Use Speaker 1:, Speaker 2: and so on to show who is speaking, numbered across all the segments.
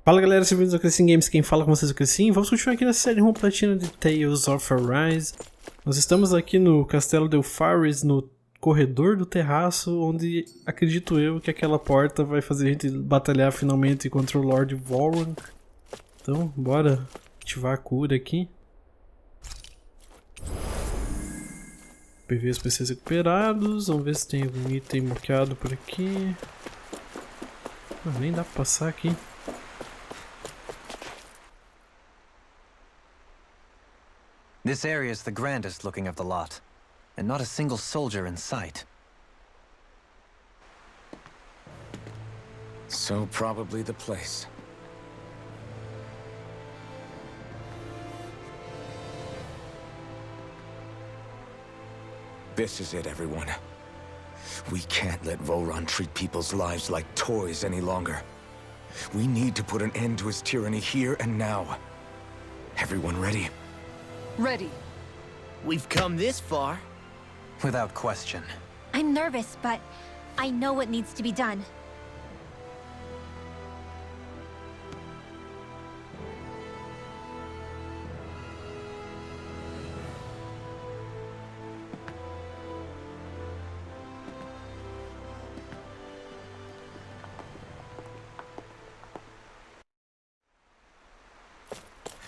Speaker 1: Fala galera, sejam bem-vindos ao Crescim Games, quem fala com vocês é o Crescim. Vamos continuar aqui na série Rumo Platina de Tales of Arise. Nós estamos aqui no Castelo de Faris, no corredor do terraço, onde acredito eu que aquela porta vai fazer a gente batalhar finalmente contra o Lorde Vholran. Então, bora ativar a cura aqui. PVs PCs recuperados, vamos ver se tem algum item moqueado por aqui. Nem dá pra passar aqui.
Speaker 2: This area is the grandest looking of the lot, and not a single soldier in sight.
Speaker 3: So probably the place. This is it, everyone. We can't let Vholran treat people's lives like toys any longer. We need to put an end to his tyranny here and now. Everyone ready?
Speaker 4: Ready.
Speaker 5: We've come this far.
Speaker 2: Without question.
Speaker 6: I'm nervous, but I know what needs to be done.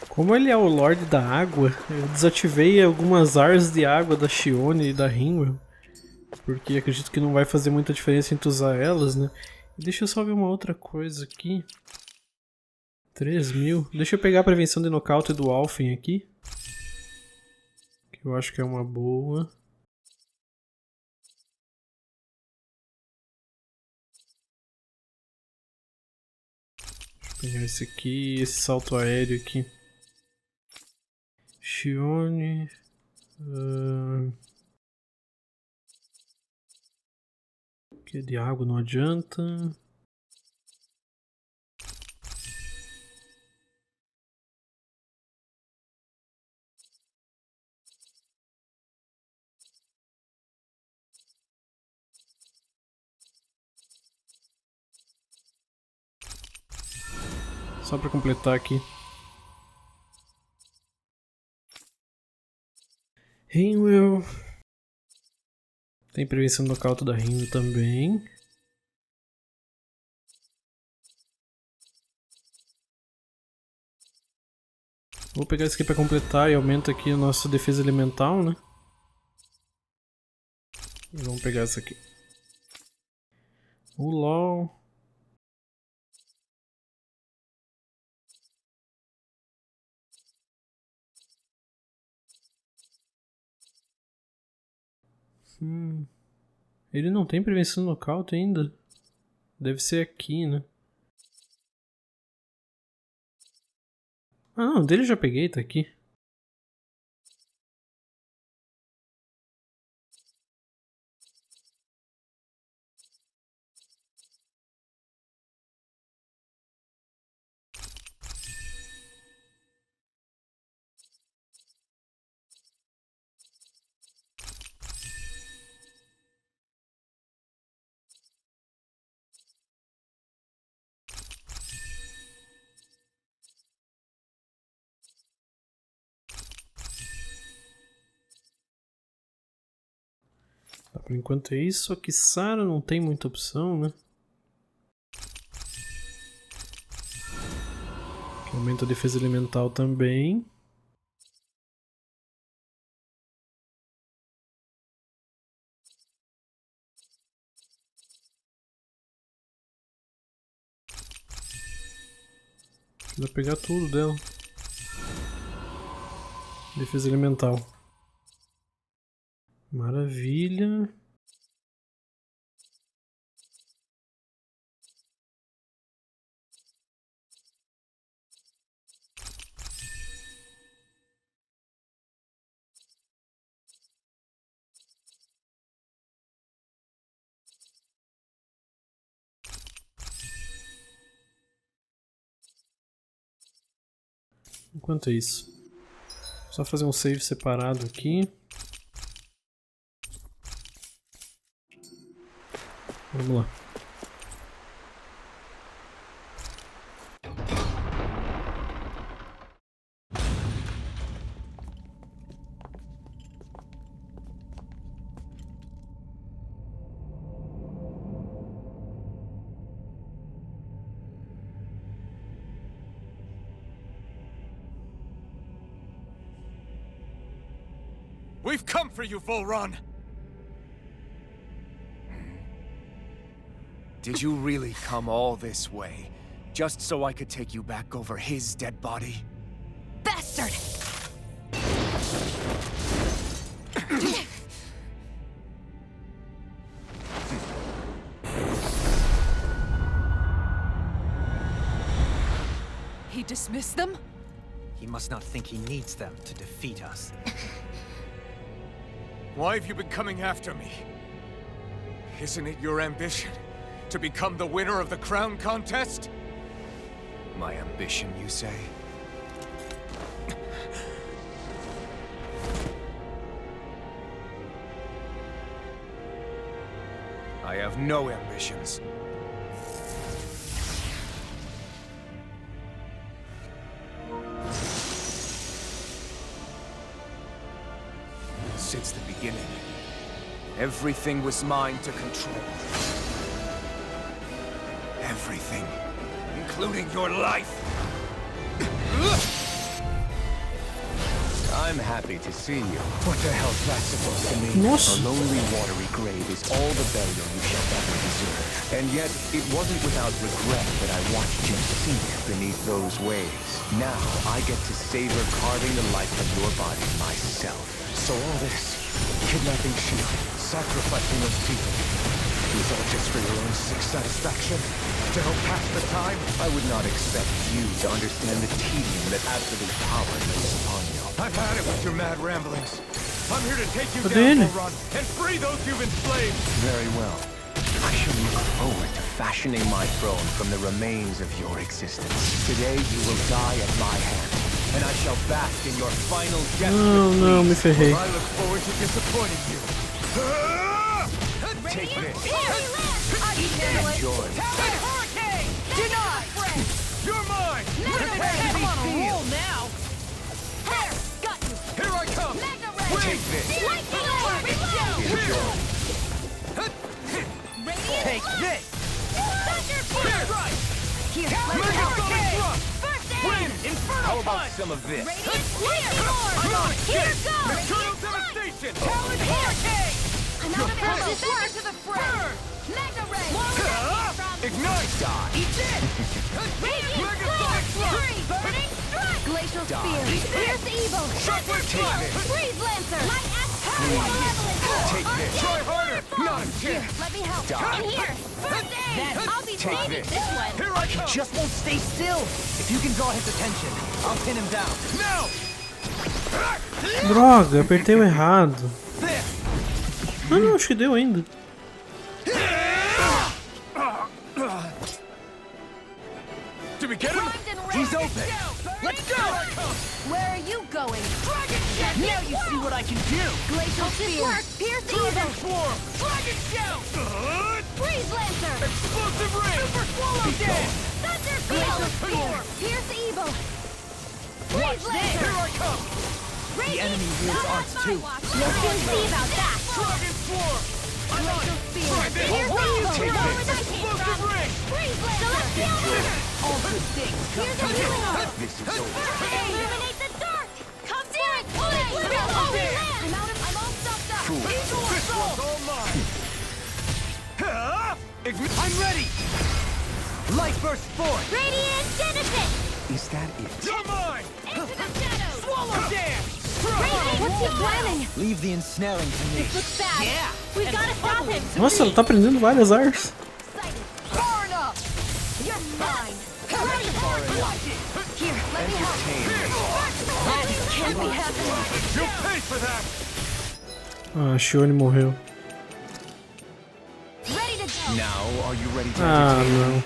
Speaker 1: Como ele é o Lorde da Água, eu desativei algumas ars de água da Shione e da Rehna, porque acredito que não vai fazer muita diferença entre usar elas, né? Deixa eu só ver uma outra coisa aqui. 3.000. Deixa eu pegar a prevenção de nocaute do Alfen aqui, que eu acho que é uma boa. Deixa eu pegar esse aqui, esse salto aéreo aqui. Shione, que de água não adianta. Só para completar aqui. Rehna. Tem prevenção no nocaute da Rehna também. Vou pegar isso aqui para completar e aumenta aqui a nossa defesa elemental, né? E vamos pegar essa aqui. O LOL. Ele não tem prevenção no nocaute ainda? Deve ser aqui, né? Ah não, dele eu já peguei, tá aqui. Por enquanto é isso, aqui Sara não tem muita opção, né? Que aumenta a defesa elemental também. Precisa pegar tudo dela. Defesa elemental. Maravilha. Enquanto é isso, só fazer um save separado aqui. Vamos lá.
Speaker 3: We've come for you, Vholran!
Speaker 4: Did you really come all this way, just so I could take you back over his dead body?
Speaker 6: Bastard!
Speaker 7: He dismissed them?
Speaker 5: He must not think he needs them to defeat us.
Speaker 3: Why have you been coming after me? Isn't it your ambition to become the winner of the crown contest?
Speaker 4: My ambition, you say? I have no ambitions. Since the beginning, everything was mine to control. Everything, including your life. I'm happy to see you. What the hell's that supposed to mean?
Speaker 1: Nossa.
Speaker 4: A lonely, watery grave is all the burial you shall ever deserve. And yet, it wasn't without regret that I watched you sink beneath those waves. Now, I get to savor carving the life from your body myself. So all this, kidnapping Shield, sacrificing those people, it was all just for your own sick satisfaction? To help pass the time? I would not expect you to understand the tedium that absolute power lays upon you.
Speaker 3: I've had it with your mad ramblings. I'm here to take you
Speaker 1: But
Speaker 3: down,
Speaker 1: then-
Speaker 3: Vholran, and free those you've enslaved!
Speaker 4: Very well. I shall look forward to fashioning my throne from the remains of your existence. Today you will die at my hand, and I shall bask in your final death.
Speaker 1: Não, me ferrei.
Speaker 3: I look forward to disappointing you.
Speaker 4: Take this.
Speaker 7: Enjoy.
Speaker 5: Hurricane! Denied!
Speaker 3: You're mine!
Speaker 7: I'm on a roll now.
Speaker 3: Here I come!
Speaker 4: Take this. Enjoy.
Speaker 5: Take this!
Speaker 3: Win!
Speaker 4: How about some of this?
Speaker 3: Eternal devastation!
Speaker 6: I'm out of ammo. Back to the fray. Mega ray.
Speaker 3: Ignite!
Speaker 4: Die.
Speaker 3: Megasonic thrust!
Speaker 6: Burning strike. Glacial spear. Pierce evil.
Speaker 3: Shockwave blast!
Speaker 6: Freeze lancer. Light axe.
Speaker 4: Take this.
Speaker 3: Try harder! Not a chance!
Speaker 6: Let me help.
Speaker 4: Die.
Speaker 6: In here. First aid. I'll be
Speaker 4: Take
Speaker 6: saving
Speaker 4: this.
Speaker 6: this one.
Speaker 3: Here I come!
Speaker 5: Just won't stay still. If you can draw his attention, I'll pin him down.
Speaker 3: Now!
Speaker 1: Droga, apertei o errado. Ah, não, acho que deu ainda.
Speaker 3: Did we get him?
Speaker 5: He's open. Let's go!
Speaker 6: Where are you going?
Speaker 5: Now you see what I can do.
Speaker 6: Glacial spear. Pierce evil.
Speaker 3: Swarm!
Speaker 5: Dragon shout!
Speaker 6: Freeze lancer.
Speaker 3: Explosive ring!
Speaker 5: Super swallow dance!
Speaker 6: Thunder glacial spear. Pierce evil. Freeze lancer.
Speaker 3: Here I come!
Speaker 5: The enemy wields arts too.
Speaker 6: We'll soon see about that.
Speaker 3: Dragon swarm!
Speaker 6: Glacial spear.
Speaker 3: Try this!
Speaker 6: Pierce evil.
Speaker 3: Take
Speaker 6: Lower
Speaker 3: this!
Speaker 6: that came
Speaker 3: Explosive
Speaker 6: from.
Speaker 3: ring!
Speaker 6: Freeze lancer.
Speaker 5: All good things come
Speaker 6: Here's
Speaker 5: to
Speaker 6: a
Speaker 5: you.
Speaker 6: healing arm.
Speaker 4: This is over.
Speaker 6: Illuminate the dark. Come do it. I'm all stuffed up.
Speaker 3: Eagle assault! All mine!
Speaker 5: I'm ready! Light burst forth!
Speaker 6: Radiant Genesis.
Speaker 4: Is that it?
Speaker 3: You're mine!
Speaker 6: Into the shadows.
Speaker 5: Swallow dance!
Speaker 6: Radiant, what's he planning?
Speaker 5: Leave the ensnaring to me.
Speaker 6: This looks bad.
Speaker 5: Yeah.
Speaker 6: We've got to stop him.
Speaker 1: Nossa, ela tá aprendendo várias artes.
Speaker 6: Excited. Far enough. You're mine. Here, let me help. This can't be happening.
Speaker 3: You'll pay for that!
Speaker 1: Ah, a Shione morreu.
Speaker 6: Ready to go.
Speaker 4: Now, are you ready to
Speaker 1: Ah,
Speaker 4: entertain?
Speaker 1: não.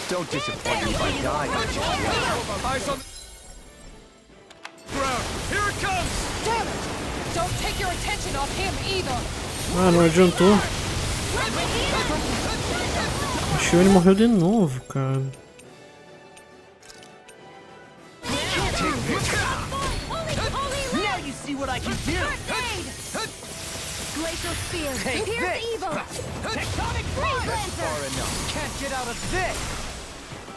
Speaker 4: Don't disappoint me by dying just yet.
Speaker 3: Eyes on the ground! Here it comes!
Speaker 7: Damn it! Don't take your attention off him either.
Speaker 1: Ah, não adiantou. A Shione morreu de novo, cara.
Speaker 5: Now you see what I can do!
Speaker 6: Glacial spear.
Speaker 5: Take
Speaker 6: Pierce
Speaker 5: this.
Speaker 6: evil.
Speaker 5: Tectonic
Speaker 6: Freeze
Speaker 5: fire!
Speaker 6: lancer.
Speaker 4: Far enough.
Speaker 5: Can't get out of this!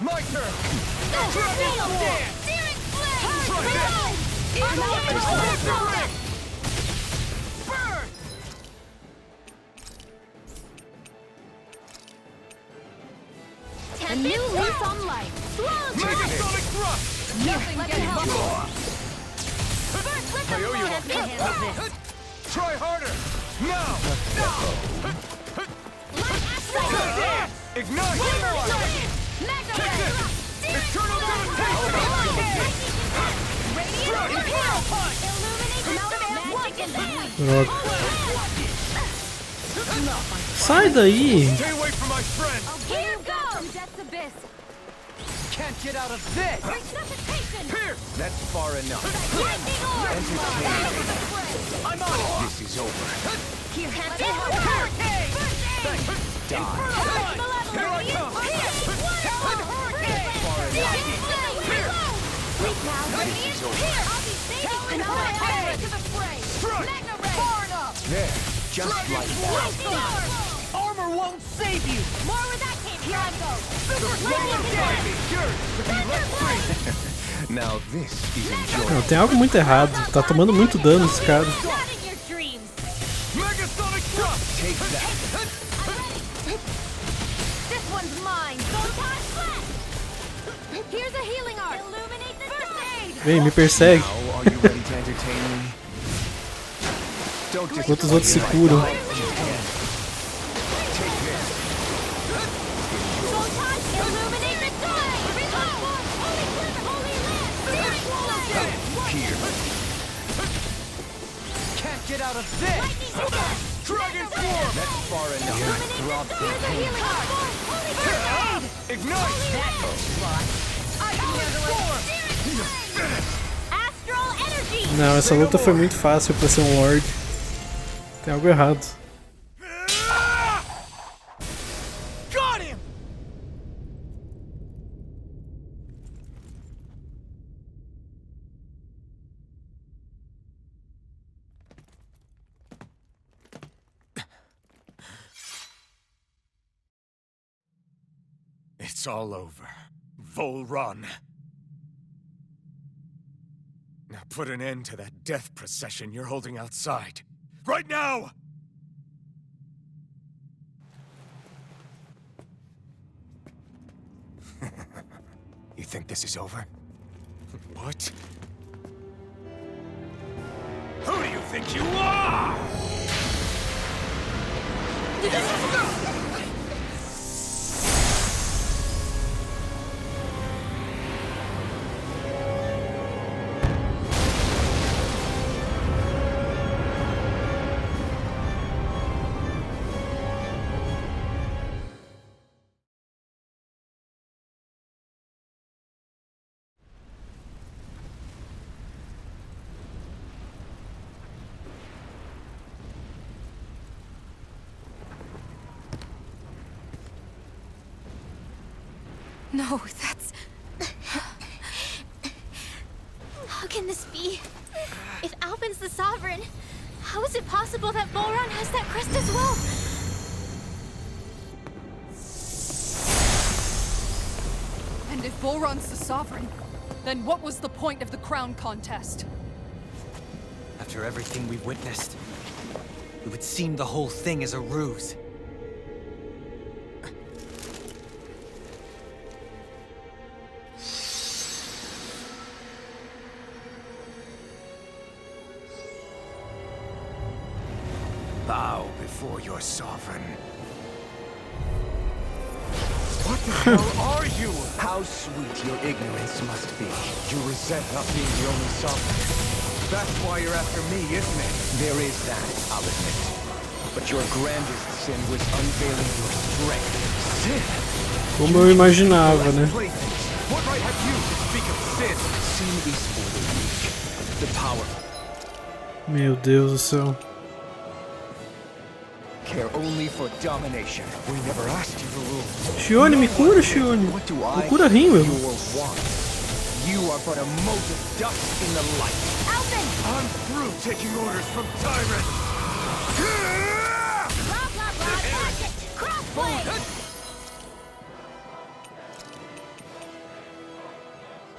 Speaker 3: My turn!
Speaker 6: Dragon
Speaker 5: Swallow dance!
Speaker 6: Searing flame.
Speaker 3: Try this!
Speaker 6: I'm out of ammo. new lease on life.
Speaker 3: Megasonic thrust!
Speaker 7: Nothing
Speaker 6: Let me
Speaker 7: gets
Speaker 6: help
Speaker 7: you.
Speaker 6: you. First, let the Lord have to handle this.
Speaker 3: Try harder! Now! Ignite! Eternal gravitation!
Speaker 1: Droga. Sai daí!
Speaker 3: Stay away from my friend!
Speaker 6: Here goes! Death's abyss.
Speaker 5: Can't get out of this!
Speaker 6: Resuscitation!
Speaker 3: Pierce!
Speaker 4: That's far enough.
Speaker 6: Lightning orb!
Speaker 5: I'm on it!
Speaker 4: This is over.
Speaker 6: Here, have
Speaker 5: Hurricane!
Speaker 3: Here I come!
Speaker 4: There, just like that.
Speaker 5: Armor won't save you!
Speaker 6: More where that came from. Here I go.
Speaker 4: Now this is
Speaker 1: Não,
Speaker 4: enjoyable.
Speaker 1: tem algo muito errado. Tá tomando muito dano esse cara.
Speaker 6: Not in your dreams.
Speaker 3: Megasonic thrust!
Speaker 4: Take that.
Speaker 6: I'm ready. This one's mine. Don't touch flat. Here's a healing art. Illuminate the first aid.
Speaker 1: Vem, me persegue.
Speaker 4: Now, are you ready to entertain me? Don't
Speaker 1: Enquanto os outros se curam.
Speaker 6: Don't touch. Illuminate the sky. Holy glitter. Holy lamp.
Speaker 4: Here.
Speaker 5: Can't get out of this!
Speaker 3: Dragon form!
Speaker 4: That's far enough. Drop
Speaker 6: Here's a healing art. Holy glitter.
Speaker 3: Ignite!
Speaker 6: I can handle it. Astral energy.
Speaker 1: Não, essa luta foi muito fácil pra ser um Lorde. Tem algo errado.
Speaker 3: Got him! It's all over. Vholran. Now put an end to that death procession you're holding outside. Right now! You think this is over? What? Who do you think you are?
Speaker 6: No, that's... How can this be? If Alvin's the Sovereign, how is it possible that Vholran has that crest as well?
Speaker 7: And if Vholran's the Sovereign, then what was the point of the crown contest?
Speaker 5: After everything we witnessed, it would seem the whole thing is a ruse.
Speaker 3: Bow before your sovereign. What the hell are you?
Speaker 4: How sweet your ignorance must be.
Speaker 3: You resent not being the only sovereign. That's why you're after me, isn't it?
Speaker 4: There is that, I'll admit. But your grandest sin was unveiling your strength.
Speaker 3: Sin?
Speaker 1: Como eu imaginava, né?
Speaker 3: Playthings. What right have you to speak of sin?
Speaker 4: Sin is for the weak, the powerful.
Speaker 1: Meu Deus do céu.
Speaker 4: Care only for domination.
Speaker 3: We never asked you to rule.
Speaker 1: Shione, me cura, Shione.
Speaker 4: What do
Speaker 1: Me
Speaker 4: I
Speaker 1: cura Rímel.
Speaker 4: your wants? You are but a mote of dust in the light.
Speaker 6: Alvin!
Speaker 3: I'm through taking orders from tyrants.
Speaker 6: Blah, blah, blah. That's it. Crossblade!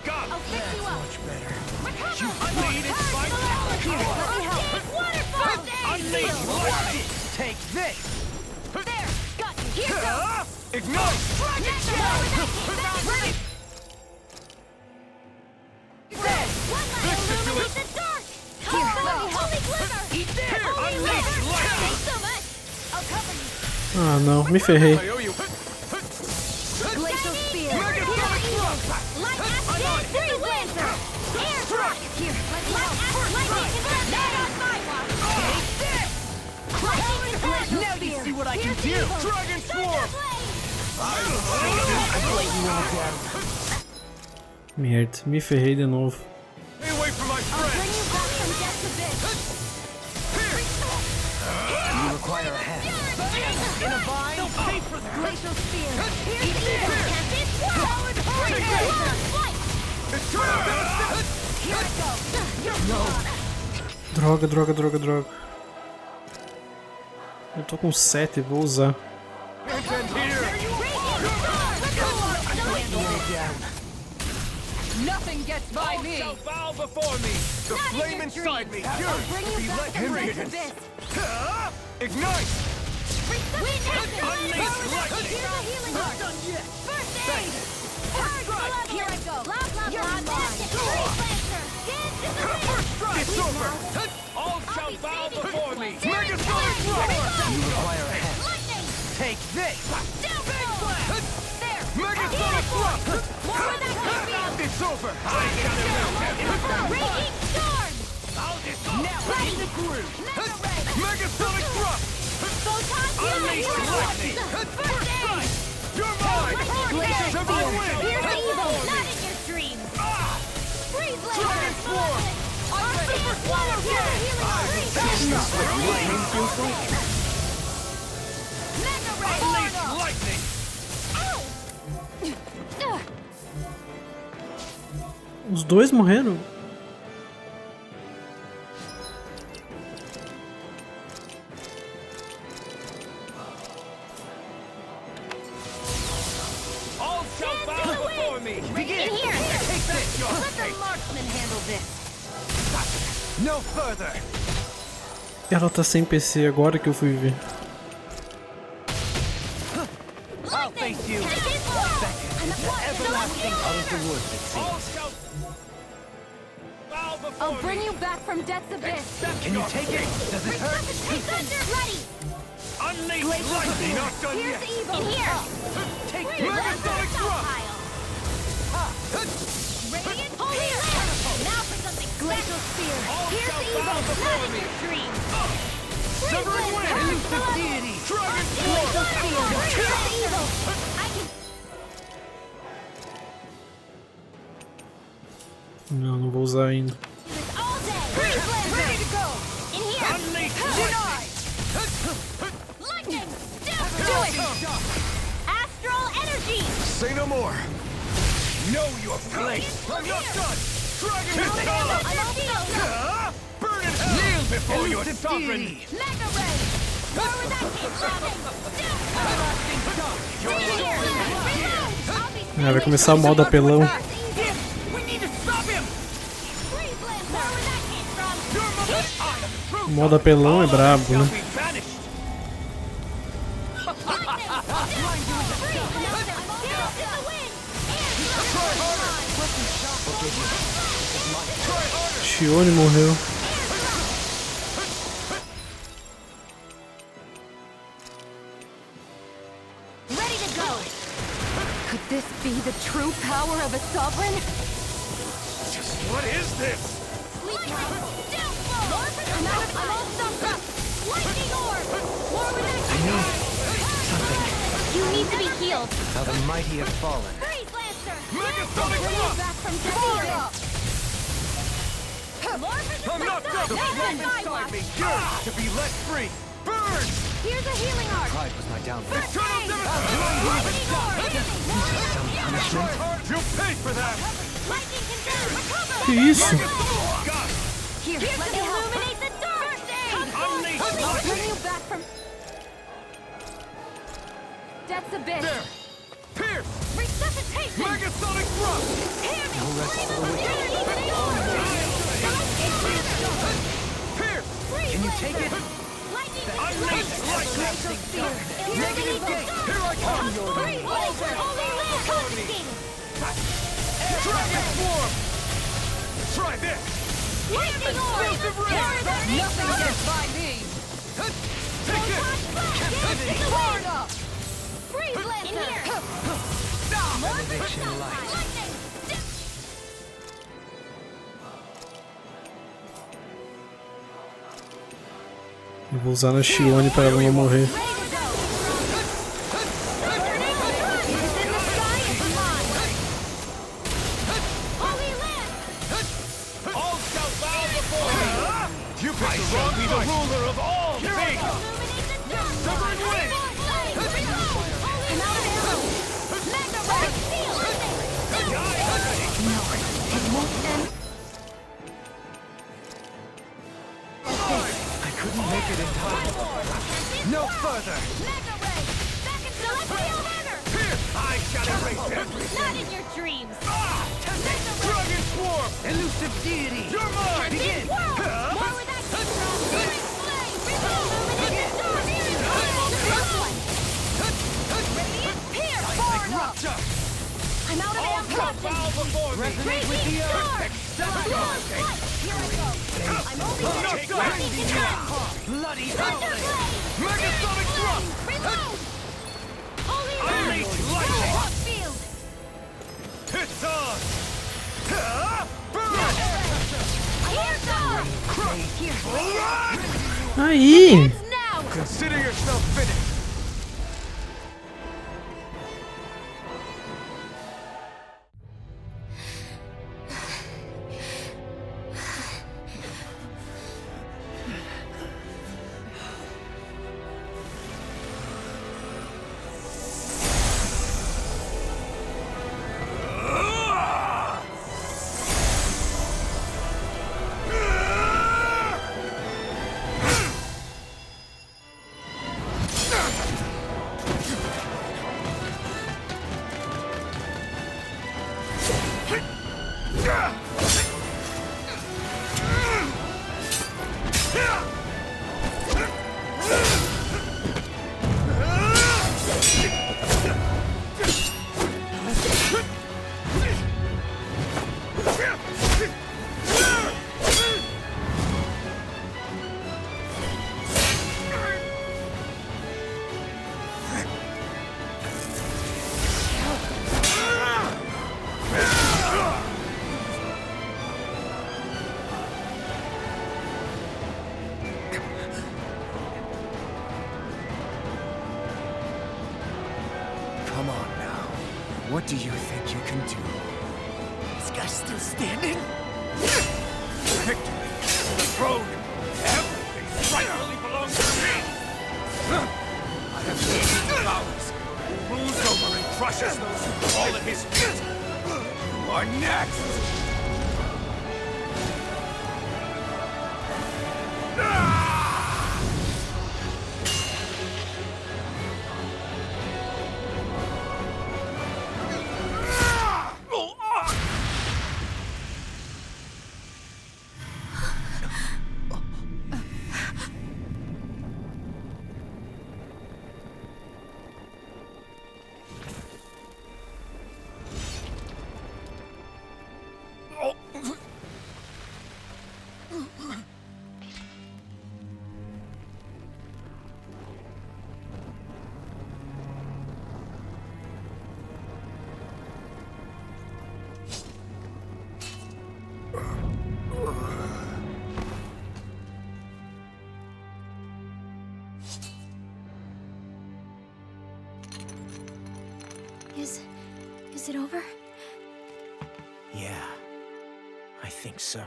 Speaker 3: God,
Speaker 6: I'll fix you up.
Speaker 3: much better.
Speaker 6: Recover!
Speaker 3: You bleed in my
Speaker 6: Here, let me help. Waterfall!
Speaker 3: Unleash lightning.
Speaker 5: Take this!
Speaker 6: There! Got you! Here goes!
Speaker 3: Ignite!
Speaker 1: Ah, não, me ferrei.
Speaker 3: I owe you.
Speaker 6: Glacial spear. Here, evil. Light acid. Freeze lancer. Air strike. Here, let me help. Lightning control. Not on my watch. Take this. Lightning control. Now you see what I can do.
Speaker 3: Dragon Swarm!
Speaker 1: Merda, me ferrei de novo.
Speaker 3: Stay away from my
Speaker 6: I'll bring
Speaker 3: friend!
Speaker 6: you back from death to this.
Speaker 2: You require a hand.
Speaker 6: In a vine. Don't pay for that. Glacial spear. Here's the evil. Captain. Freeze lancer. Flight.
Speaker 3: It's true!
Speaker 6: Here I go. You're
Speaker 1: Droga, droga, droga, droga. Eu tô com 7, vou usar.
Speaker 7: Nothing gets by me.
Speaker 3: Bow before me! The
Speaker 6: Not in
Speaker 3: flame
Speaker 6: your
Speaker 3: inside
Speaker 6: dreams.
Speaker 3: me!
Speaker 6: I'll bring
Speaker 3: Yours!
Speaker 6: you
Speaker 3: Be
Speaker 6: back
Speaker 3: let
Speaker 6: from
Speaker 3: him
Speaker 6: death to this.
Speaker 3: Ignite!
Speaker 6: Here's a healing heart. First aid. Here I go. Blah, blah, blah. That's it. Freeze lancer. Dance to the wind.
Speaker 3: It's over! All shall bow before me! Megasonic roar!
Speaker 2: You require a hand.
Speaker 6: Lightning.
Speaker 2: Take this!
Speaker 6: Down there.
Speaker 3: Megasonic thrust!
Speaker 6: More where that could be.
Speaker 3: It's over! I got it!
Speaker 6: Raging storm.
Speaker 3: Now in the groove!
Speaker 6: Mega ray.
Speaker 3: Megasonic thrust!
Speaker 6: Photon
Speaker 3: Unleash
Speaker 6: healing.
Speaker 3: lightning!
Speaker 6: First aid.
Speaker 3: You're mine!
Speaker 6: Glacial
Speaker 3: To
Speaker 6: spear.
Speaker 3: my win!
Speaker 6: Here's the evil. Not in your dreams. Freeze laser.
Speaker 3: Dragon Swarm!
Speaker 6: Our super swallow. Here's a healing heart. Mega ray.
Speaker 3: Unleash lightning!
Speaker 1: Os dois morreram?
Speaker 3: All shall bow before me!
Speaker 6: In here. Let the marksman handle this.
Speaker 3: No further!
Speaker 1: Ela tá sem PC agora que eu fui ver.
Speaker 2: I'll face you.
Speaker 6: Everlasting
Speaker 2: Out of the woods, it seems.
Speaker 3: All shall bow before
Speaker 6: I'll bring
Speaker 3: me!
Speaker 6: you back from death's abyss.
Speaker 2: Can you take it? Does it hurt?
Speaker 6: Thunder ready.
Speaker 3: Unleash lightning! Not done
Speaker 6: Here's
Speaker 3: yet!
Speaker 6: the evil. In here.
Speaker 3: Take
Speaker 6: Freeze
Speaker 3: Megasonic thrust!
Speaker 6: Radiant holy land. Now for something glacial spear. Here's the evil. Not in your dreams.
Speaker 3: Severing wind!
Speaker 6: Elusive
Speaker 3: deity! Dragon
Speaker 6: Glacial
Speaker 3: Swarm!
Speaker 6: spear. Here's the evil. I can.
Speaker 1: Não, não vou usar ainda.
Speaker 6: do this all day. Freeze laser. Ready to go. In here.
Speaker 3: Unleash
Speaker 6: Denied. Lightning. Do it. Astral energy.
Speaker 3: Say no more! Know your place! I'm not done! Dragon Swarm!
Speaker 6: I'm all field.
Speaker 3: Burn in hell! Kneel before your sovereign!
Speaker 6: Mega ray. Where would that be? Lightning. In here. Reload. I'll be
Speaker 1: Ah, vai começar o modo apelão.
Speaker 3: We need to stop him!
Speaker 6: Freeze lancer. Where would that came from?
Speaker 1: O modo apelão é brabo,
Speaker 3: Shall
Speaker 1: né?
Speaker 3: be banished!
Speaker 1: Shione morreu.
Speaker 6: Ready to go. Could this be the true power of a sovereign?
Speaker 3: What is this?
Speaker 6: I'm all stumped up. Lightning orb. More with that. You need to be healed.
Speaker 2: How the mighty have fallen.
Speaker 6: Freeze lancer.
Speaker 3: Megasonic
Speaker 6: Bring you
Speaker 3: thrust!
Speaker 6: back from death.
Speaker 3: I'm not done! The flame inside me yearns to be let free! Burn!
Speaker 6: Here's a healing heart.
Speaker 2: Pride was my downfall.
Speaker 3: Eternal devastation!
Speaker 6: Lightning orb.
Speaker 2: Some punishment?
Speaker 3: You'll pay for that!
Speaker 6: Lightning control. Recover.
Speaker 1: Que isso?
Speaker 3: God!
Speaker 6: Here, let me illuminate the dark. First aid.
Speaker 3: Unleash
Speaker 6: I'll
Speaker 3: lightning!
Speaker 6: bring you back from death's abyss.
Speaker 3: There! Pierce!
Speaker 6: Resuscitation.
Speaker 3: Megasonic thrust!
Speaker 6: Hear me.
Speaker 3: Pierce!
Speaker 2: Can you take it?
Speaker 6: Lightning
Speaker 3: Unleash
Speaker 6: Glacial spear.
Speaker 4: Negative gate.
Speaker 6: Here I come. Free laser. Holy land. Confiscated.
Speaker 4: Dragon swarm. Try this.
Speaker 6: Lightning orb.
Speaker 7: Nothing gets by me!
Speaker 4: Take it.
Speaker 7: Hard up!
Speaker 6: Freeze lancer. In here. More crystal lightning.
Speaker 1: Eu vou usar na Shione pra ela não morrer.
Speaker 6: Ready to go. Is in the sky is mine. Holy land.
Speaker 4: All shall bow before me. You I shall be the ruler of all things.
Speaker 6: Illuminate the dark.
Speaker 4: Severing wing.
Speaker 6: Reload. I'm out of arrows. Mega ray. Seal. No, it won't end.
Speaker 4: I couldn't make it in time. No further.
Speaker 6: Mega ray. Back in celestial hammer.
Speaker 4: Here, I shall erase it.
Speaker 6: Not in your dreams.
Speaker 4: Dragon swarm.
Speaker 5: Elusive deity!
Speaker 4: You're mine.
Speaker 5: Begin!
Speaker 6: More with that control. Searing flame. Illuminate the dark. This one. Radiant pierce. Hard up.
Speaker 4: Rupture.
Speaker 6: I'm out of
Speaker 4: All
Speaker 6: ammo.
Speaker 4: shall bow before me.
Speaker 5: Resonate with the earth!
Speaker 4: Accept
Speaker 6: Here
Speaker 4: yours.
Speaker 6: I go. I'm only
Speaker 4: Take
Speaker 6: here.
Speaker 4: that.
Speaker 6: Lightning attack.
Speaker 5: Bloody
Speaker 6: Thunder
Speaker 5: howling!
Speaker 6: blade.
Speaker 4: Megasonic thrust.
Speaker 6: Reload. Holy
Speaker 4: Unleash
Speaker 6: land.
Speaker 4: lightning.
Speaker 6: Hot field.
Speaker 4: It's on. Burn.
Speaker 6: Here goes. Here.
Speaker 1: Aí!
Speaker 6: Now.
Speaker 4: Consider yourself finished.
Speaker 3: Come on now. What do you think you can do? This guy's still standing?
Speaker 4: Victory. The throne. Everything rightfully belongs to me. I have seen the powers who rules over and crushes those who fall at his feet. You are next.
Speaker 6: Is it over?
Speaker 3: Yeah, I think so.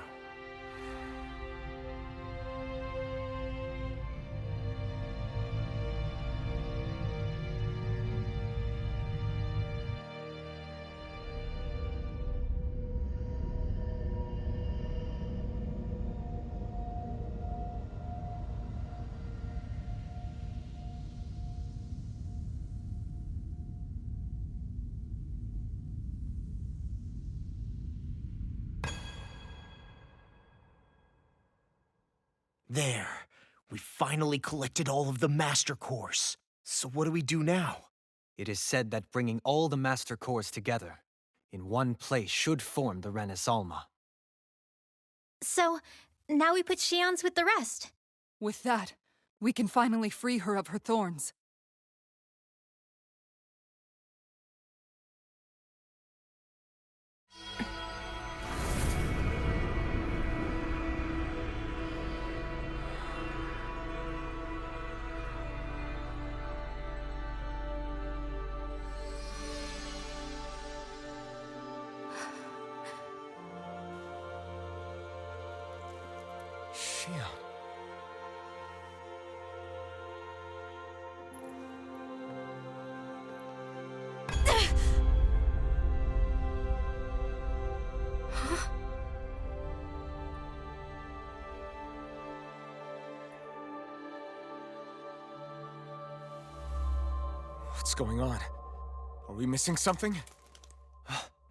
Speaker 3: There.
Speaker 8: We finally collected all of the Master Cores. So what do we do now?
Speaker 5: It is said that bringing all the Master Cores together in one place should form the Rehna.
Speaker 6: So, now we put Shion's with the rest.
Speaker 7: With that, we can finally free her of her thorns.
Speaker 3: What's going on? Are we missing something?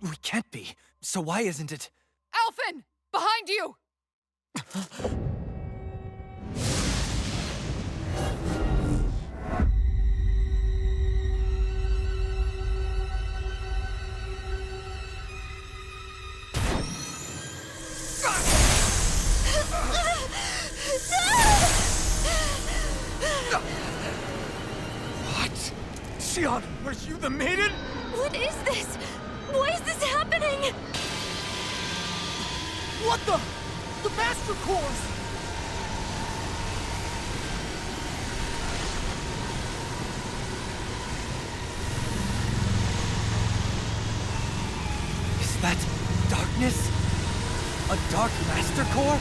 Speaker 5: We can't be. So why isn't it?
Speaker 7: Alphen! Behind you!
Speaker 3: Shion, are you the maiden?
Speaker 6: What is this? Why is this happening?
Speaker 8: What the? The Master Cores!
Speaker 5: Is that darkness? A dark Master Core?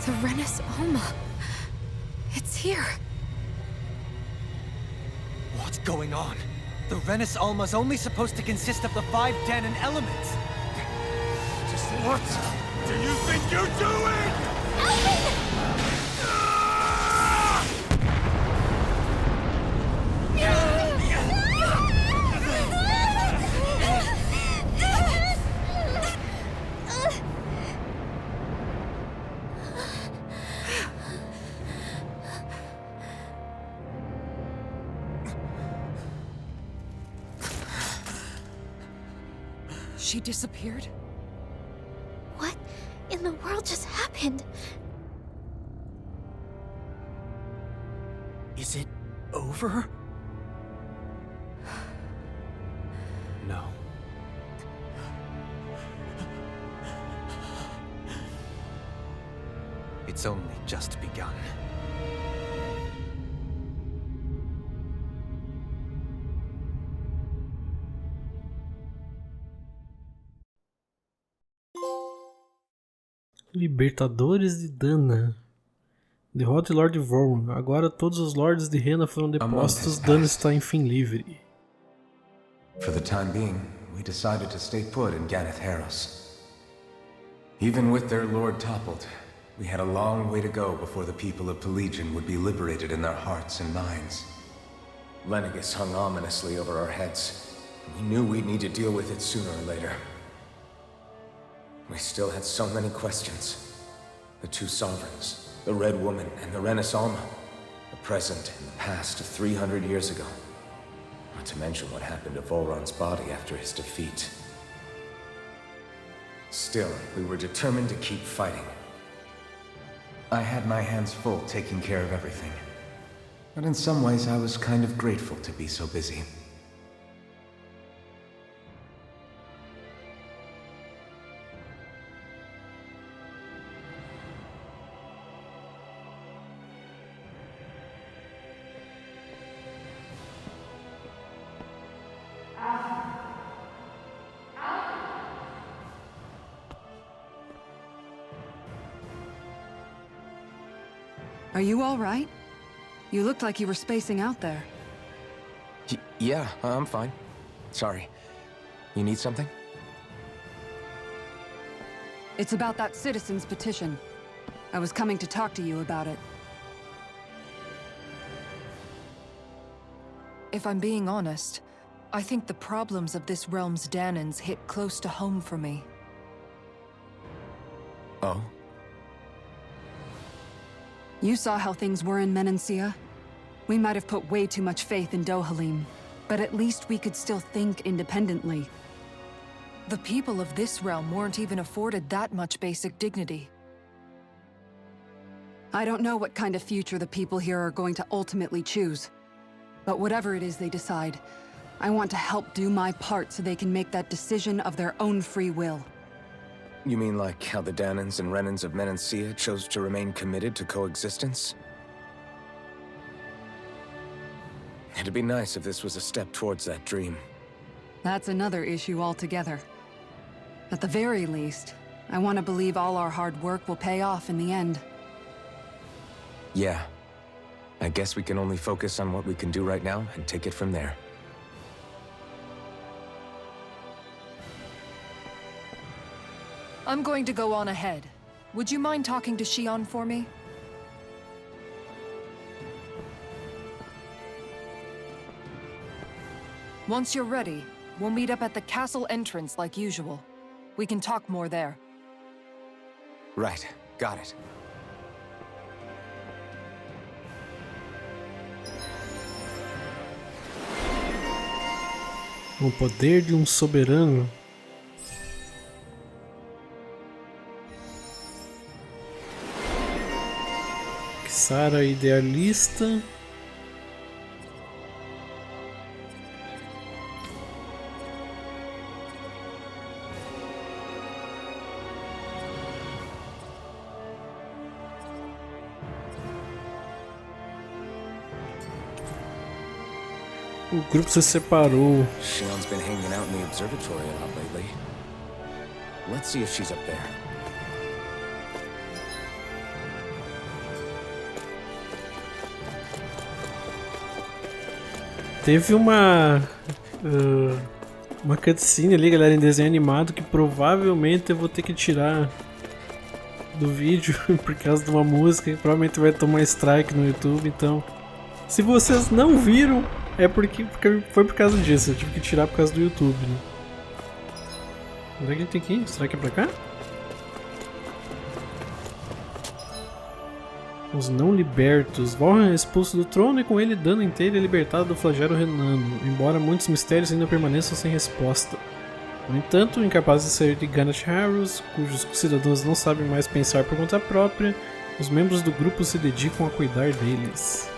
Speaker 7: The Rehna. It's here.
Speaker 5: What's going on? The Rehna's only supposed to consist of the 5 Dahnan elements.
Speaker 3: Just what do you think you're doing?
Speaker 7: She disappeared?
Speaker 6: What in the world just happened?
Speaker 8: Is it over?
Speaker 5: No. It's only just begun.
Speaker 1: Libertadores de Dahna. Derrote Lorde Vholran. Agora todos os lordes de Rehna foram depostos. Dahna está enfim livre.
Speaker 3: For the time being, we decided to stay put in Ganeth Heros. Even with their lord toppled, we had a long way to go before the people of Pelegion would be liberated in their hearts and minds. Lenegis hung ominously over our heads. We knew we'd need to deal with it sooner or later. We still had so many questions. The 2 sovereigns, the Red Woman and the Rehna, the present and the past 300 years ago. Not to mention what happened to Vholran's body after his defeat. Still, we were determined to keep fighting. I had my hands full taking care of everything. But in some ways I was kind of grateful to be so busy.
Speaker 7: Are you all right? You looked like you were spacing out there.
Speaker 3: Yeah, I'm fine. Sorry. You need something?
Speaker 9: It's about that citizen's petition. I was coming to talk to you about it.
Speaker 10: If I'm being honest, I think the problems of this realm's Dahnans hit close to home for me.
Speaker 3: Oh?
Speaker 9: You saw how things were in Menancia? We might have put way too much faith in Dohalim, but at least we could still think independently.
Speaker 10: The people of this realm weren't even afforded that much basic dignity.
Speaker 9: I don't know what kind of future the people here are going to ultimately choose. But whatever it is they decide, I want to help do my part so they can make that decision of their own free will.
Speaker 3: You mean like how the Dahnans and Rhenans of Menancia chose to remain committed to coexistence? It'd be nice if this was a step towards that dream.
Speaker 9: That's another issue altogether. At the very least, I want to believe all our hard work will pay off in the end.
Speaker 3: Yeah. I guess we can only focus on what we can do right now and take it from there.
Speaker 10: I'm going to go on ahead. Would you mind talking to Xion for me? Once you're ready, we'll meet up at the castle entrance like usual. We can talk more there.
Speaker 3: Right. Got it.
Speaker 1: O poder de soberano. Sara idealista. O grupo se separou.
Speaker 3: Xion's been hanging out in the observatory a lot lately. Let's see if she's up there.
Speaker 1: Teve uma cutscene ali, galera, em desenho animado que provavelmente eu vou ter que tirar do vídeo por causa de uma música, que provavelmente vai tomar strike no YouTube, então se vocês não viram, é porque foi por causa disso, eu tive que tirar por causa do YouTube, né? Onde é que a gente tem que ir? Será que é pra cá? Os não libertos. Vholran é expulso do trono e com ele Dahna inteira é libertado do flagelo renano, embora muitos mistérios ainda permaneçam sem resposta. No entanto, incapazes de sair de Ganath Harus, cujos cidadãos não sabem mais pensar por conta própria, os membros do grupo se dedicam a cuidar deles.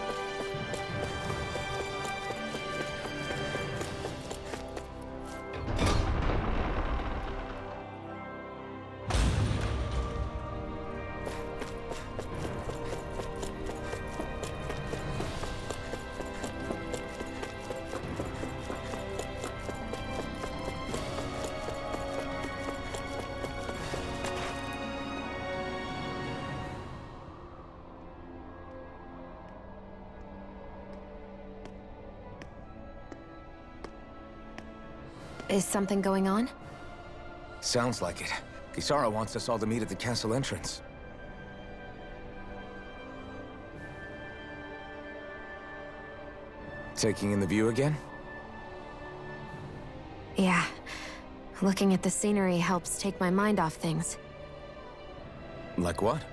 Speaker 6: Is something going on?
Speaker 3: Sounds like it. Kisara wants us all to meet at the castle entrance. Taking in the view again?
Speaker 6: Yeah. Looking at the scenery helps take my mind off things.
Speaker 3: Like what?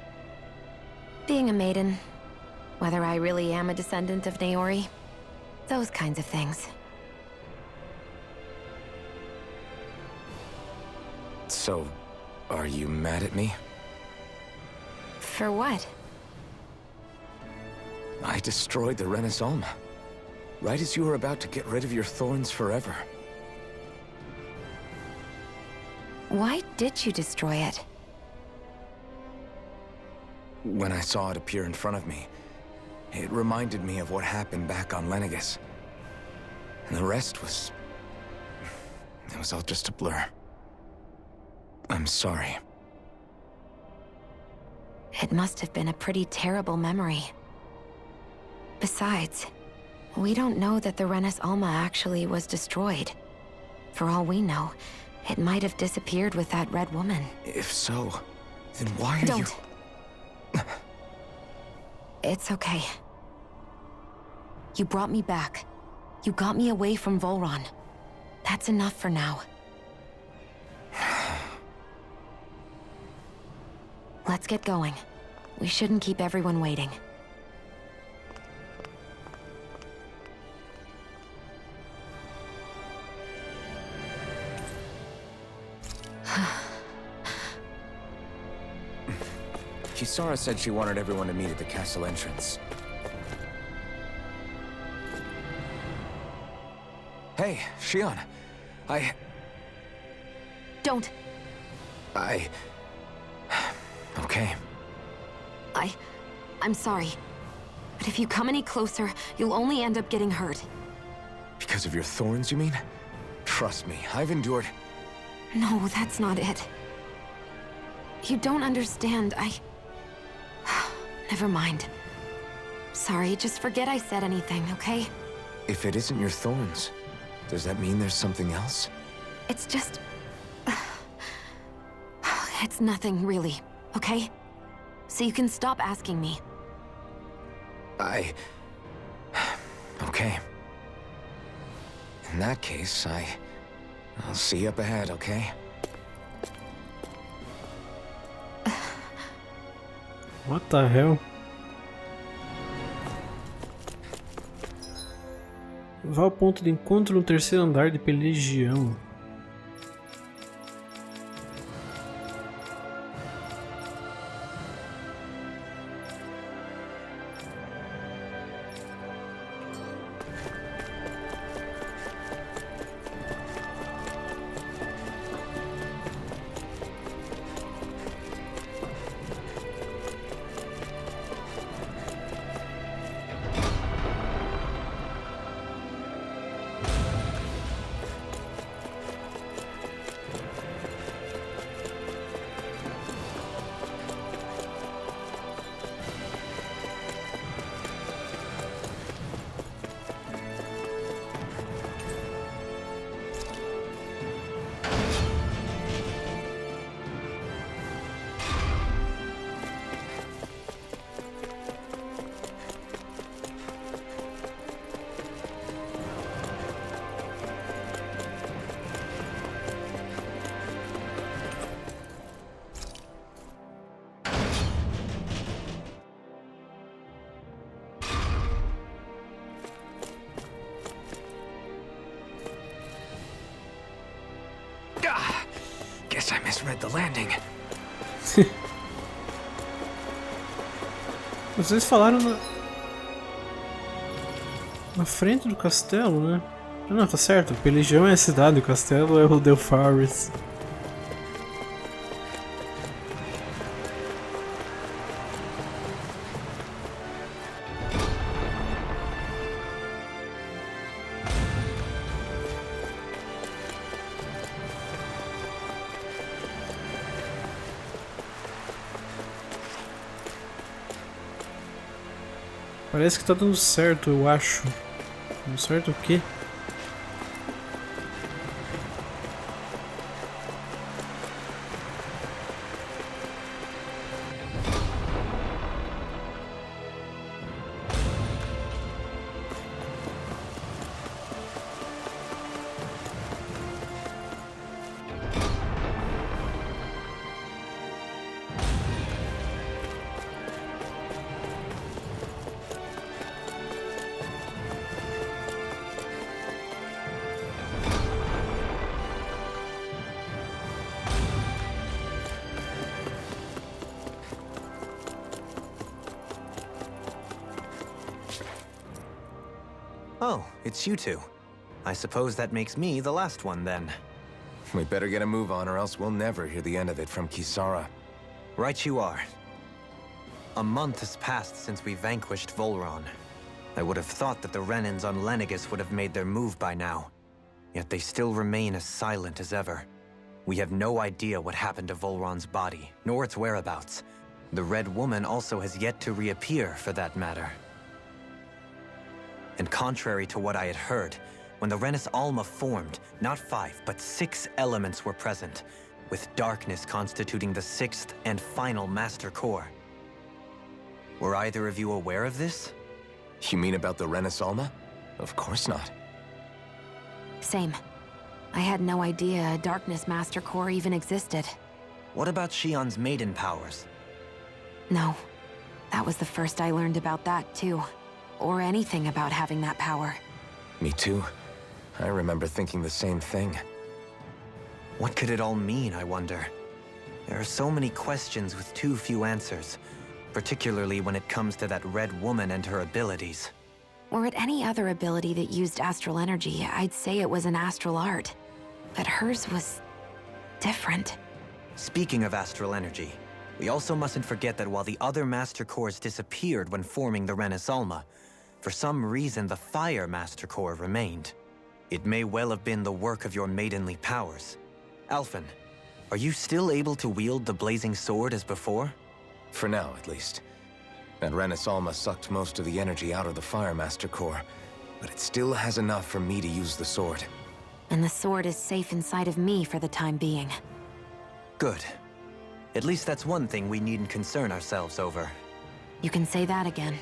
Speaker 6: Being a maiden. Whether I really am a descendant of Naori. Those kinds of things.
Speaker 3: So, are you mad at me?
Speaker 6: For what?
Speaker 3: I destroyed the Rhenus Alma. Right as you were about to get rid of your thorns forever.
Speaker 6: Why did you destroy it?
Speaker 3: When I saw it appear in front of me, it reminded me of what happened back on Lenegus. And the rest was... it was all just a blur. I'm sorry.
Speaker 6: It must have been a pretty terrible memory. Besides, we don't know that the Rhenus Alma actually was destroyed. For all we know, it might have disappeared with that red woman.
Speaker 3: If so, then why are
Speaker 6: Don't. It's okay. You brought me back. You got me away from Vholran. That's enough for now. Let's get going. We shouldn't keep everyone waiting.
Speaker 3: Kisara said she wanted everyone to meet at the castle entrance. Hey, Shion.
Speaker 6: Don't.
Speaker 3: Okay.
Speaker 6: I'm sorry. But if you come any closer, you'll only end up getting hurt.
Speaker 3: Because of your thorns, you mean? Trust me, I've endured...
Speaker 6: No, that's not it. You don't understand. Never mind. Sorry, just forget I said anything, okay?
Speaker 3: If it isn't your thorns, does that mean there's something else?
Speaker 6: It's just... It's nothing, really, okay? So you can stop asking me.
Speaker 3: Okay. In that case, I'll see you up ahead, okay?
Speaker 1: What the hell? Vá ao ponto de encontro no terceiro andar de Pelegião.
Speaker 3: Guess I misread the landing.
Speaker 1: Vocês falaram na frente do castelo, né? Ah, não, tá certo. Pelegião é a cidade, o castelo é o Delphares. Parece que tá dando certo, eu acho. Dando certo o quê?
Speaker 2: Oh, it's you two. I suppose that makes me the last one, then.
Speaker 3: We better get a move on, or else we'll never hear the end of it from Kisara.
Speaker 2: Right you are. A month has passed since we vanquished Vholran. I would have thought that the Renans on Lenegis would have made their move by now. Yet they still remain as silent as ever. We have no idea what happened to Vholran's body, nor its whereabouts. The Red Woman also has yet to reappear, for that matter. And contrary to what I had heard, when the Renis Alma formed, not 5, but 6 elements were present. with darkness constituting the 6th and final Master Core. Were either of you aware of this?
Speaker 3: You mean about the Rehna? Of course not.
Speaker 6: Same. I had no idea a Darkness Master Core even existed.
Speaker 2: What about Shion's maiden powers?
Speaker 6: No. That was the first I learned about that, too. Or anything about having that power.
Speaker 3: Me too. I remember thinking the same thing.
Speaker 2: What could it all mean, I wonder? There are so many questions with too few answers, particularly when it comes to that red woman and her abilities.
Speaker 6: Were it any other ability that used astral energy, I'd say it was an astral art. But hers was different.
Speaker 2: Speaking of astral energy, we also mustn't forget that while the other Master Cores disappeared when forming the Rehna, for some reason the Fire Master Core remained. It may well have been the work of your maidenly powers. Alphen, are you still able to wield the blazing sword as before?
Speaker 3: For now, at least. That Rehna sucked most of the energy out of the Fire Master Core, but it still has enough for me to use the sword.
Speaker 6: And the sword is safe inside of me for the time being.
Speaker 2: Good. At least that's one thing we needn't concern ourselves over.
Speaker 6: You can say that again.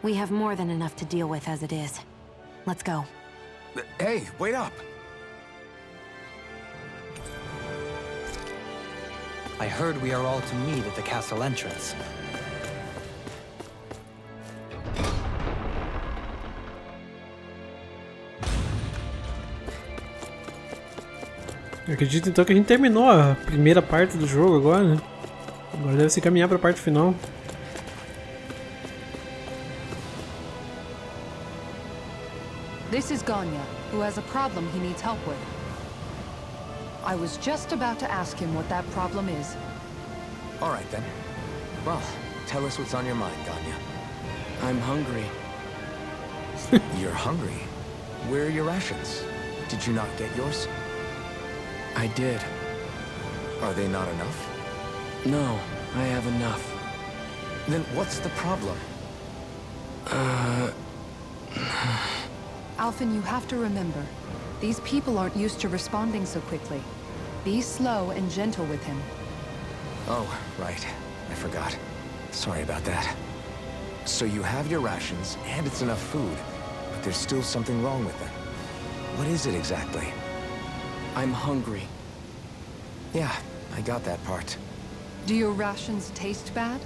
Speaker 6: We have more than enough to deal with as it is. Let's go.
Speaker 3: Hey, wait up!
Speaker 5: I heard we are all to meet at the castle entrance.
Speaker 1: Eu acredito então que a gente terminou a primeira parte do jogo agora, né? Agora deve se caminhar para a parte final.
Speaker 9: This is Ganya, who has a problem he needs help with. I was just about to ask him what that problem is.
Speaker 3: All right, then. Well, tell us what's on your mind, Ganya.
Speaker 11: I'm hungry.
Speaker 3: You're hungry? Where are your rations? Did you not get yours?
Speaker 11: I did.
Speaker 3: Are they not enough?
Speaker 11: No, I have enough.
Speaker 3: Then what's the problem?
Speaker 9: Alphen, you have to remember, these people aren't used to responding so quickly. Be slow and gentle with him.
Speaker 3: Oh, right. I forgot. Sorry about that. So you have your rations, and it's enough food, but there's still something wrong with them. What is it exactly?
Speaker 11: I'm hungry.
Speaker 3: Yeah, I got that part.
Speaker 9: Do your rations taste bad?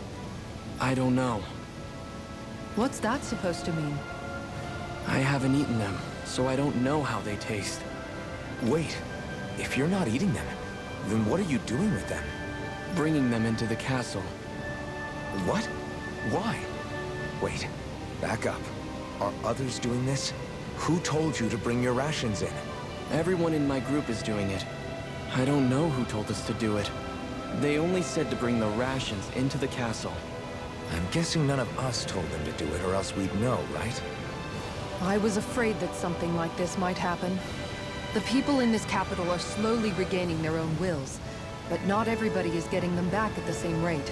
Speaker 11: I don't know.
Speaker 9: What's that supposed to mean?
Speaker 11: I haven't eaten them, so I don't know how they taste.
Speaker 3: Wait, if you're not eating them, then what are you doing with them?
Speaker 11: Bringing them into the castle.
Speaker 3: What? Why? Wait, back up. Are others doing this? Who told you to bring your rations in?
Speaker 11: Everyone in my group is doing it. I don't know who told us to do it. They only said to bring the rations into the castle.
Speaker 3: I'm guessing none of us told them to do it, or else we'd know, right?
Speaker 9: I was afraid that something like this might happen. The people in this capital are slowly regaining their own wills, but not everybody is getting them back at the same rate.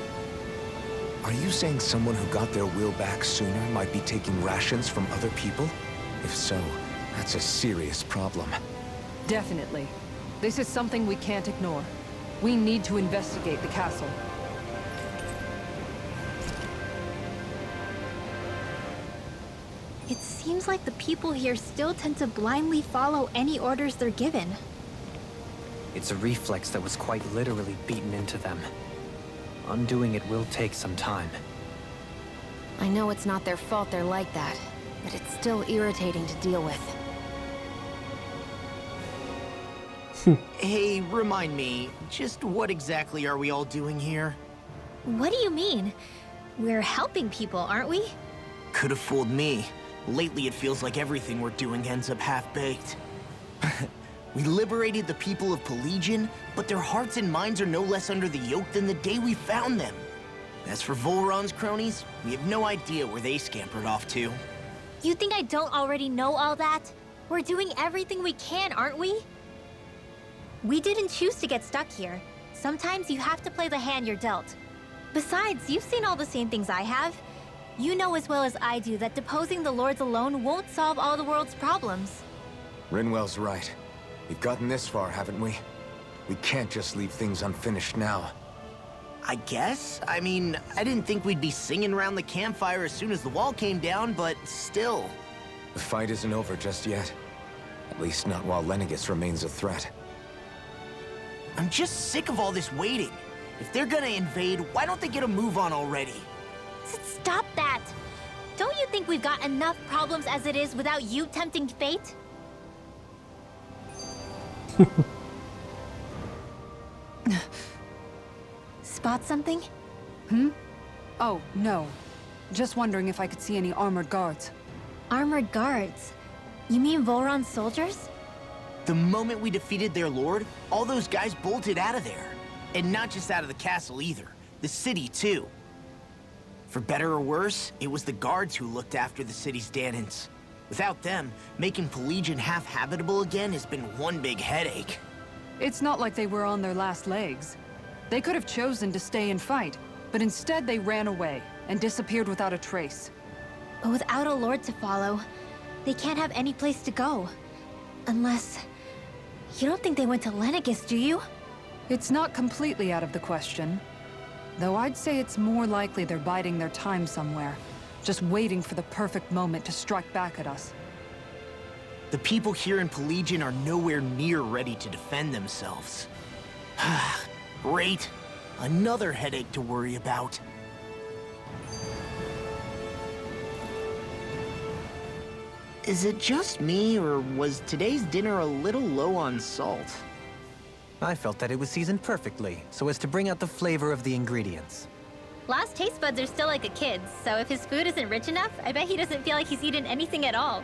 Speaker 3: Are you saying someone who got their will back sooner might be taking rations from other people? If so, that's a serious problem.
Speaker 9: Definitely. This is something we can't ignore. We need to investigate the castle.
Speaker 12: It seems like the people here still tend to blindly follow any orders they're given.
Speaker 5: It's a reflex that was quite literally beaten into them. Undoing it will take some time.
Speaker 6: I know it's not their fault they're like that, but it's still irritating to deal with.
Speaker 8: Hey, remind me, just what exactly are we all doing here?
Speaker 12: What do you mean? We're helping people, aren't we?
Speaker 8: Could have fooled me. Lately it feels like everything we're doing ends up half-baked. We liberated the people of Pelagian, but their hearts and minds are no less under the yoke than the day we found them. As for Vholran's cronies, we have no idea where they scampered off to.
Speaker 12: You think I don't already know all that? We're doing everything we can, aren't we? We didn't choose to get stuck here. Sometimes you have to play the hand you're dealt. Besides, you've seen all the same things I have. You know as well as I do that deposing the lords alone won't solve all the world's problems.
Speaker 3: Rinwell's right. We've gotten this far, haven't we? We can't just leave things unfinished now.
Speaker 8: I guess? I mean, I didn't think we'd be singing around the campfire as soon as the wall came down, but still.
Speaker 3: The fight isn't over just yet. At least not while Lenegis remains a threat.
Speaker 8: I'm just sick of all this waiting. If they're gonna invade, why don't they get a move on already?
Speaker 12: Stop that! Don't you think we've got enough problems as it is without you tempting fate? Spot something?
Speaker 9: Oh, no. Just wondering if I could see any armored guards.
Speaker 12: Armored guards? You mean Vholran's soldiers?
Speaker 8: The moment we defeated their lord, all those guys bolted out of there. And not just out of the castle either. The city, too. For better or worse, it was the guards who looked after the city's Dahnans. Without them, making Pelagian half-habitable again has been one big headache.
Speaker 9: It's not like they were on their last legs. They could have chosen to stay and fight, but instead they ran away and disappeared without a trace.
Speaker 12: But without a lord to follow, they can't have any place to go. Unless... You don't think they went to Lenegis, do you?
Speaker 9: It's not completely out of the question. Though I'd say it's more likely they're biding their time somewhere, just waiting for the perfect moment to strike back at us.
Speaker 8: The people here in Pelagian are nowhere near ready to defend themselves. Great. Another headache to worry about. Is it just me, or was today's dinner a little low on salt?
Speaker 2: I felt that it was seasoned perfectly, so as to bring out the flavor of the ingredients.
Speaker 12: Last taste buds are still like a kid's, so if his food isn't rich enough, I bet he doesn't feel like he's eaten anything at all.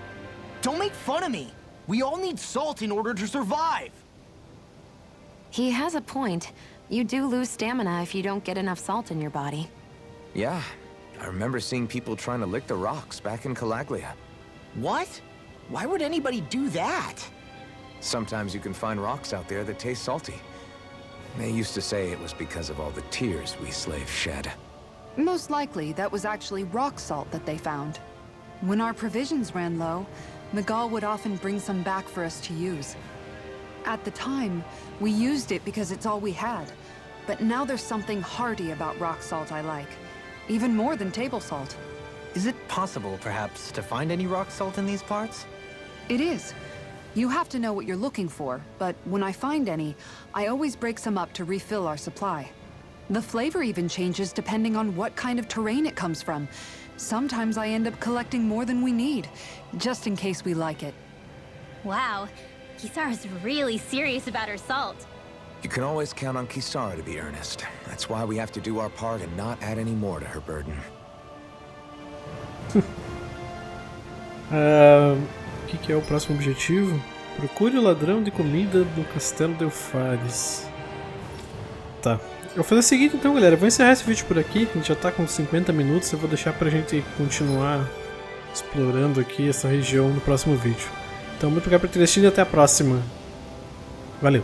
Speaker 8: Don't make fun of me! We all need salt in order to survive!
Speaker 13: He has a point. You do lose stamina if you don't get enough salt in your body.
Speaker 3: Yeah, I remember seeing people trying to lick the rocks back in Calaglia.
Speaker 8: What? Why would anybody do that?
Speaker 3: Sometimes you can find rocks out there that taste salty. They used to say it was because of all the tears we slaves shed.
Speaker 9: Most likely, that was actually rock salt that they found. When our provisions ran low, Miguel would often bring some back for us to use. At the time, we used it because it's all we had. But now there's something hearty about rock salt I like. Even more than table salt.
Speaker 2: Is it possible, perhaps, to find any rock salt in these parts?
Speaker 9: It is. You have to know what you're looking for, but when I find any, I always break some up to refill our supply. The flavor even changes depending on what kind of terrain it comes from. Sometimes I end up collecting more than we need, just in case we like it.
Speaker 12: Wow, Kisara's really serious about her salt.
Speaker 3: You can always count on Kisara to be earnest. That's why we have to do our part and not add any more to her burden.
Speaker 1: O que é o próximo objetivo? Procure o ladrão de comida do Castelo de Elfares. Tá. Eu vou fazer o seguinte então, galera. Eu vou encerrar esse vídeo por aqui. A gente já tá com 50 minutos. Eu vou deixar pra gente continuar explorando aqui essa região no próximo vídeo. Então, muito obrigado por ter assistido e até a próxima. Valeu!